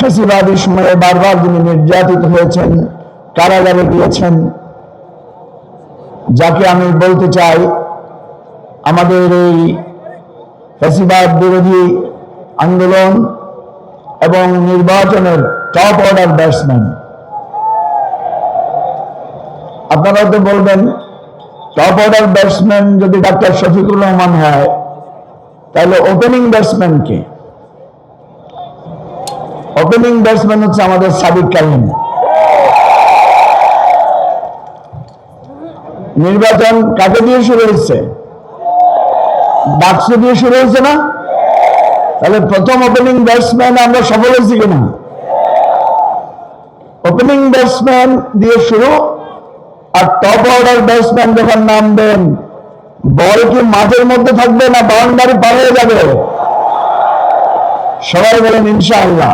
ফ্যাসিবাদী সময়ে বারবার যিনি নির্যাতিত হয়েছেন, কারাগারে গিয়েছেন, যাকে আমি বলতে চাই আমাদের এই ফ্যাসিবাদ বিরোধী আন্দোলন এবং নির্বাচনের টপ অর্ডার ব্যাটসম্যান। আপনারা তো বলবেন টপ অর্ডার ব্যাটসম্যান যদি ডাক্তার শফিকুর রহমান হয়, তাহলে ওপেনিং ব্যাটসম্যান কে? ওপেনিং ব্যাটসম্যান হচ্ছে আমাদের সাবিক কারিম। নির্বাচন কাকে দিয়ে শুরু হয়েছে? ডাকসু দিয়ে শুরু হয়েছে না? তাহলে প্রথম ওপেনিং ব্যাটসম্যান আমরা সফল হয়েছি কিনা? ওপেনিং ব্যাটসম্যান দিয়ে শুরু, আর টপ অর্ডার ব্যাটসম্যান যখন নামবেন, বল কি মাঠের মধ্যে থাকবে না বাউন্ডারি পার হয়ে যাবে? সবাই বলেন ইনশাআল্লাহ।